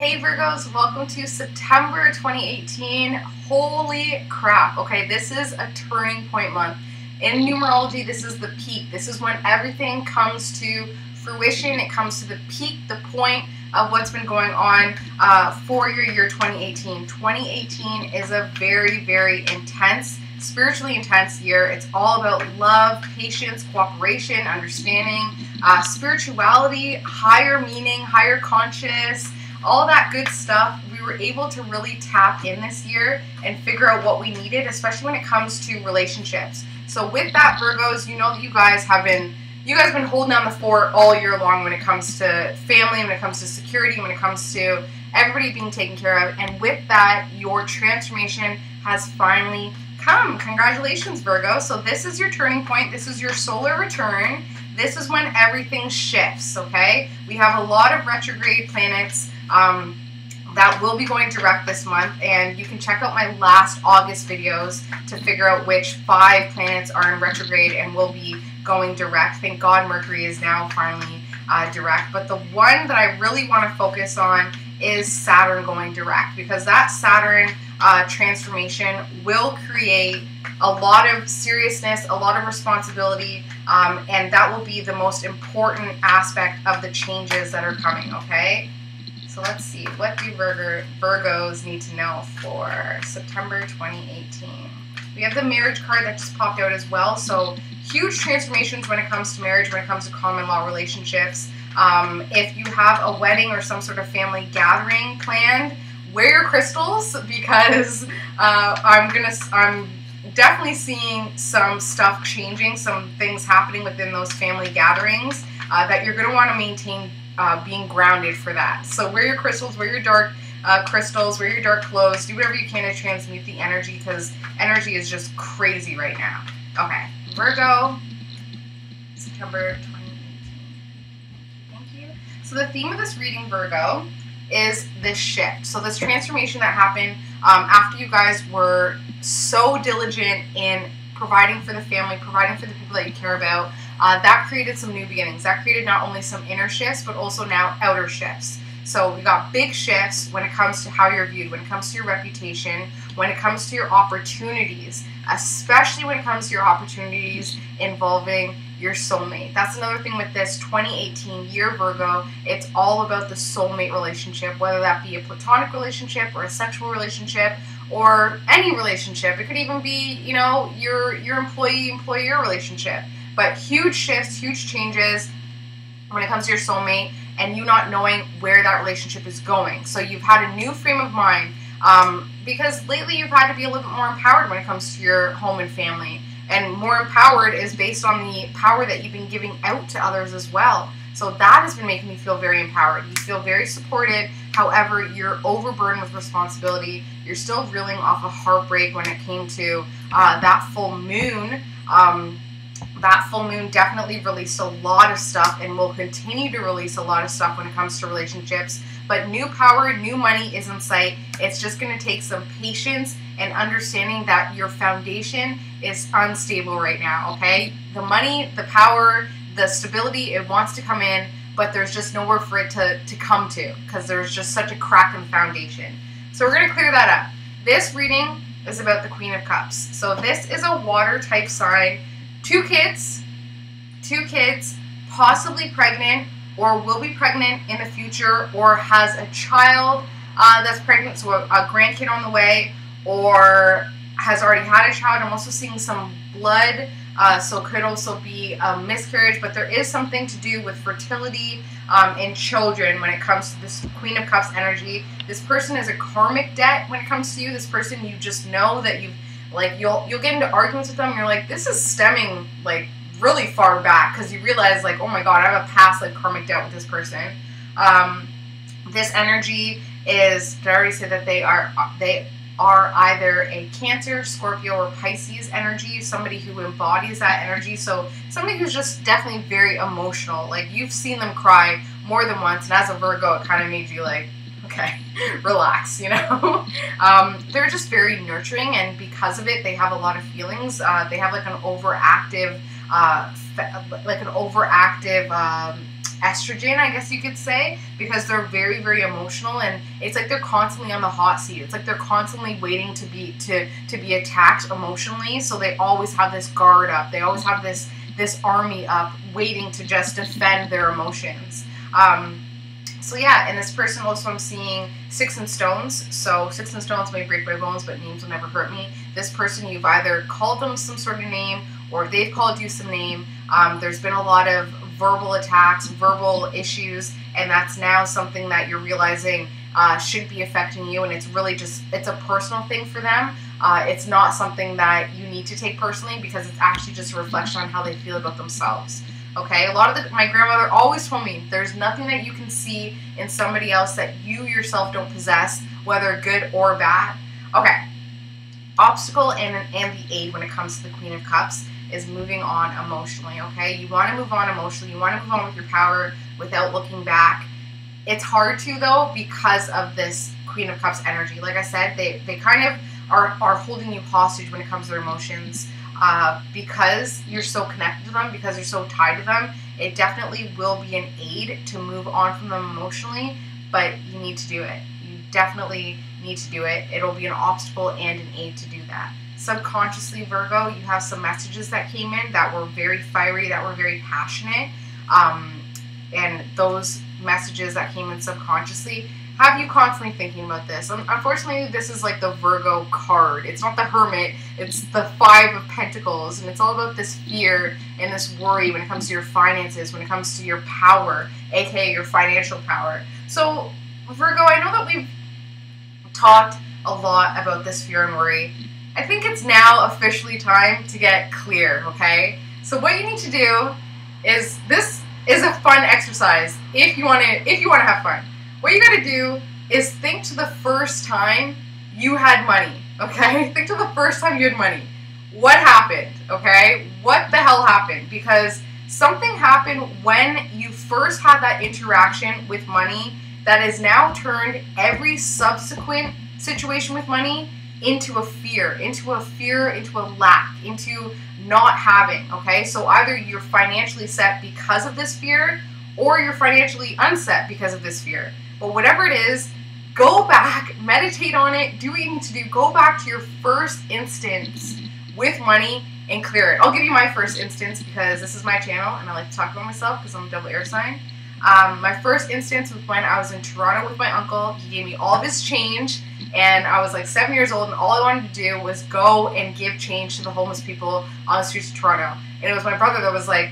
Hey Virgos, welcome to September 2018. Holy crap. Okay, this is a turning point month. In numerology, this is the peak. This is when everything comes to fruition. It comes to the peak, the point of what's been going on for your year 2018. 2018 is a very, very intense, spiritually intense year. It's all about love, patience, cooperation, understanding, spirituality, higher meaning, higher conscious, all that good stuff. We were able to really tap in this year and figure out what we needed, especially when it comes to relationships. So with that, Virgos, you know that you guys have been holding down the fort all year long when it comes to family, when it comes to security, when it comes to everybody being taken care of. And with that, your transformation has finally come. Congratulations, Virgo. So this is your turning point. This is your solar return. This is when everything shifts, okay? We have a lot of retrograde planets that will be going direct this month, and you can check out my last August videos to figure out which 5 planets are in retrograde and will be going direct. Thank God Mercury is now finally direct, but the one that I really want to focus on is Saturn going direct, because that Saturn transformation will create a lot of seriousness, a lot of responsibility, and that will be the most important aspect of the changes that are coming, okay? So let's see, what do Virgos need to know for September 2018? We have the marriage card that just popped out as well, so huge transformations when it comes to marriage, when it comes to common law relationships. If you have a wedding or some sort of family gathering planned, wear your crystals, because I'm definitely seeing some stuff changing, some things happening within those family gatherings that you're going to want to maintain being grounded for that. So wear your crystals, wear your dark crystals, wear your dark clothes, do whatever you can to transmute the energy, because energy is just crazy right now. Okay, Virgo, September 2018. Thank you. So the theme of this reading, Virgo, is this shift. So this transformation that happened after you guys were so diligent in providing for the family, providing for the people that you care about, that created some new beginnings. That created not only some inner shifts, but also now outer shifts. So we got big shifts when it comes to how you're viewed, when it comes to your reputation, when it comes to your opportunities, especially when it comes to your opportunities involving your soulmate. That's another thing with this 2018 year, Virgo. It's all about the soulmate relationship, whether that be a platonic relationship or a sexual relationship or any relationship. It could even be, you know, your employee-employer relationship. But huge shifts, huge changes when it comes to your soulmate and you not knowing where that relationship is going. So you've had a new frame of mind because lately you've had to be a little bit more empowered when it comes to your home and family. And more empowered is based on the power that you've been giving out to others as well. So that has been making me feel very empowered. You feel very supported. However, you're overburdened with responsibility. You're still reeling off a heartbreak when it came to that full moon. That full moon definitely released a lot of stuff and will continue to release a lot of stuff when it comes to relationships. But new power, new money is in sight. It's just going to take some patience and understanding that your foundation is unstable right now, okay? The money, the power, the stability, it wants to come in, but there's just nowhere for it to come to, because there's just such a crack in the foundation. So we're going to clear that up. This reading is about the Queen of Cups. So this is a water type sign. Two kids, possibly pregnant or will be pregnant in the future, or has a child that's pregnant, so a grandkid on the way, or has already had a child. I'm also seeing some blood, so it could also be a miscarriage, but there is something to do with fertility in children when it comes to this Queen of Cups energy. This person is a karmic debt when it comes to you. This person, you just know that you've, like, you'll get into arguments with them, and you're like, this is stemming, like, really far back, because you realize, like, oh my god, I have a past, like, karmic debt with this person. This energy is, did I already say that they are either a Cancer, Scorpio, or Pisces energy, somebody who embodies that energy. So somebody who's just definitely very emotional. Like, you've seen them cry more than once, and as a Virgo, it kind of made you like, okay, relax, you know? They're just very nurturing, and because of it, they have a lot of feelings. They have like an overactive estrogen, I guess you could say, because they're very, very emotional, and it's like they're constantly on the hot seat. It's like they're constantly waiting to be attacked emotionally. So they always have this guard up. They always have this army up, waiting to just defend their emotions. So yeah, and this person also, I'm seeing 6 in stones. So 6 in stones may break my bones, but names will never hurt me. This person, you've either called them some sort of name, or they've called you some name. There's been a lot of verbal attacks, verbal issues, and that's now something that you're realizing should be affecting you, and it's really just, it's a personal thing for them. It's not something that you need to take personally, because it's actually just a reflection on how they feel about themselves. Okay, a lot of my grandmother always told me, there's nothing that you can see in somebody else that you yourself don't possess, whether good or bad. Okay, obstacle and the aid when it comes to the Queen of Cups is moving on emotionally, okay? You want to move on emotionally. You want to move on with your power without looking back. It's hard to, though, because of this Queen of Cups energy. Like I said, they kind of are holding you hostage when it comes to their emotions. Because you're so connected to them, because you're so tied to them, it definitely will be an aid to move on from them emotionally, but you need to do it. You definitely need to do it. It'll be an obstacle and an aid to do that. Subconsciously, Virgo, you have some messages that came in that were very fiery, that were very passionate, and those messages that came in subconsciously have you constantly thinking about this. Unfortunately, this is like the Virgo card. It's not the Hermit, it's the 5 of Pentacles, and it's all about this fear and this worry when it comes to your finances, when it comes to your power, aka your financial power. So, Virgo, I know that we've talked a lot about this fear and worry. I think it's now officially time to get clear, okay? So what you need to do is, this is a fun exercise if you want to have fun. What you gotta do is think to the first time you had money, okay? Think to the first time you had money. What happened, okay? What the hell happened? Because something happened when you first had that interaction with money that has now turned every subsequent situation with money into a fear, into a lack, into not having, okay? So either you're financially set because of this fear, or you're financially unset because of this fear. But whatever it is, go back, meditate on it, do what you need to do. Go back to your first instance with money and clear it. I'll give you my first instance because this is my channel and I like to talk about myself because I'm a double air sign. My first instance was when I was in Toronto with my uncle. He gave me all of his change, and I was like 7 years old, and all I wanted to do was go and give change to the homeless people on the streets of Toronto. And it was my brother that was like,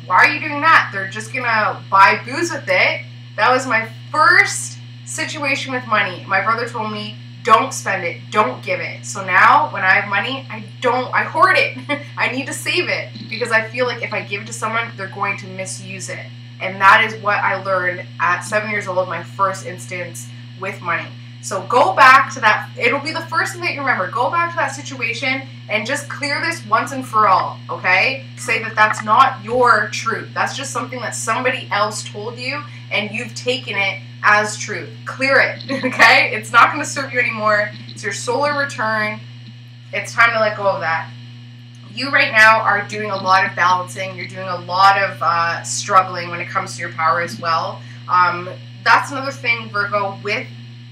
why are you doing that? They're just gonna buy booze with it. That was my first situation with money. My brother told me, don't spend it, don't give it. So now when I have money, I hoard it. I need to save it because I feel like if I give it to someone, they're going to misuse it. And that is what I learned at 7 years old, my first instance with money. So go back to that. It'll be the first thing that you remember. Go back to that situation and just clear this once and for all, okay? Say that that's not your truth. That's just something that somebody else told you and you've taken it as truth. Clear it, okay? It's not going to serve you anymore. It's your solar return. It's time to let go of that. You right now are doing a lot of balancing. You're doing a lot of struggling when it comes to your power as well. That's another thing, Virgo, with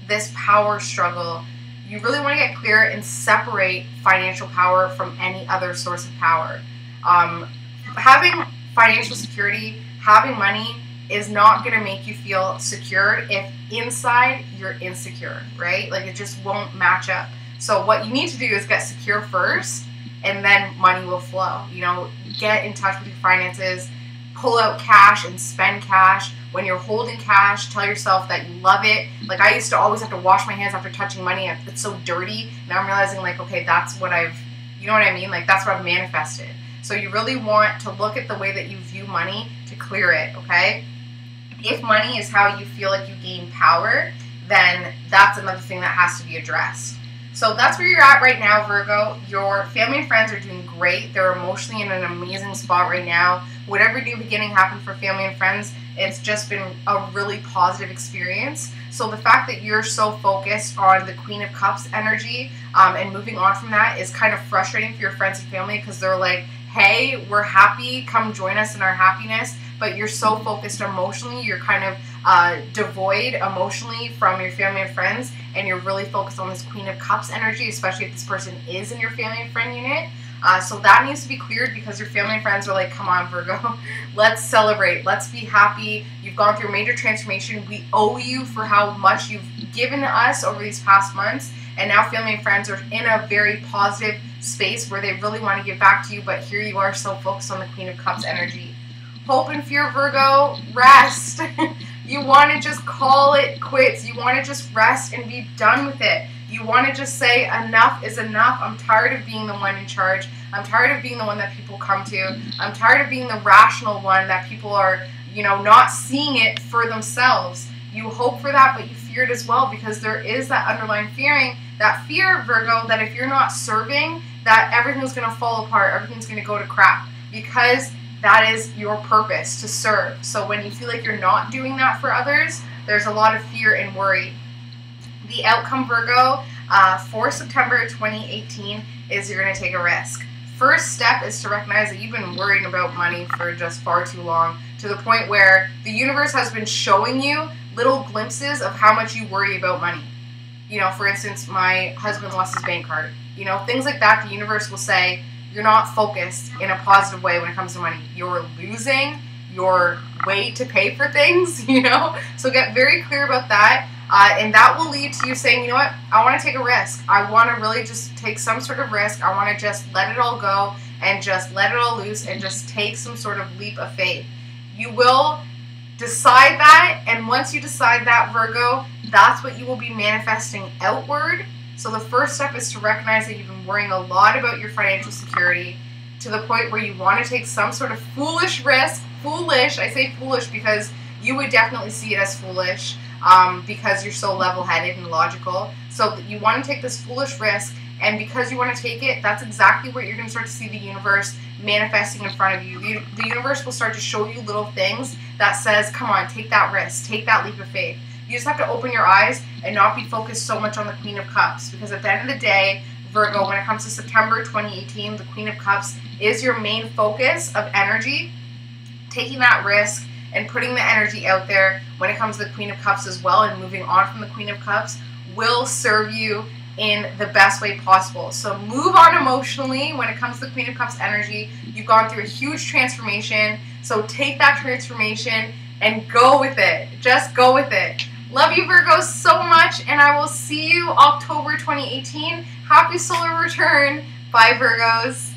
this power struggle. You really want to get clear and separate financial power from any other source of power. Having financial security, having money is not going to make you feel secure if inside you're insecure, right? Like it just won't match up. So what you need to do is get secure first, and then money will flow. You know, get in touch with your finances, pull out cash and spend cash. When you're holding cash, tell yourself that you love it. Like I used to always have to wash my hands after touching money. It's so dirty. Now I'm realizing like, okay, that's what you know what I mean? Like that's what I've manifested. So you really want to look at the way that you view money to clear it, okay? If money is how you feel like you gain power, then that's another thing that has to be addressed. So that's where you're at right now, Virgo. Your family and friends are doing great. They're emotionally in an amazing spot right now. Whatever new beginning happened for family and friends, it's just been a really positive experience. So the fact that you're so focused on the Queen of Cups energy and moving on from that is kind of frustrating for your friends and family because they're like, hey, we're happy, come join us in our happiness. but you're so focused emotionally, you're kind of devoid emotionally from your family and friends, and you're really focused on this Queen of Cups energy, especially if this person is in your family and friend unit. So that needs to be cleared, because your family and friends are like, come on, Virgo, let's celebrate, let's be happy. You've gone through a major transformation. We owe you for how much you've given us over these past months. And now family and friends are in a very positive space where they really want to give back to you, but here you are so focused on the Queen of Cups energy. Hope and fear, Virgo, rest. You want to just call it quits. You want to just rest and be done with it. You want to just say enough is enough. I'm tired of being the one in charge. I'm tired of being the one that people come to. I'm tired of being the rational one that people are, you know, not seeing it for themselves. You hope for that, but you fear it as well, because there is that underlying fear, Virgo, that if you're not serving, that everything's going to fall apart, everything's going to go to crap, because that is your purpose, to serve. So when you feel like you're not doing that for others, there's a lot of fear and worry. The outcome, Virgo, for September 2018 is you're going to take a risk. First step is to recognize that you've been worrying about money for just far too long, to the point where the universe has been showing you little glimpses of how much you worry about money. You know, for instance, my husband lost his bank card. You know, things like that, the universe will say, you're not focused in a positive way when it comes to money. You're losing your way to pay for things, you know? So get very clear about that. And that will lead to you saying, you know what, I want to take a risk. I want to really just take some sort of risk. I want to just let it all go and just let it all loose and just take some sort of leap of faith. You will decide that, and once you decide that, Virgo, that's what you will be manifesting outward. So the first step is to recognize that you've been worrying a lot about your financial security, to the point where you want to take some sort of foolish risk. Foolish, I say foolish because you would definitely see it as foolish, because you're so level-headed and logical. So you want to take this foolish risk, and because you want to take it, that's exactly what you're going to start to see the universe manifesting in front of you. The universe will start to show you little things that says, come on, take that risk, take that leap of faith. You just have to open your eyes and not be focused so much on the Queen of Cups, because at the end of the day, Virgo, when it comes to September 2018, the Queen of Cups is your main focus of energy. Taking that risk and putting the energy out there when it comes to the Queen of Cups as well, and moving on from the Queen of Cups, will serve you in the best way possible. So move on emotionally when it comes to the Queen of Cups energy. You've gone through a huge transformation, so take that transformation and go with it. Just go with it. Love you, Virgos, so much, and I will see you October 2018. Happy solar return. Bye, Virgos.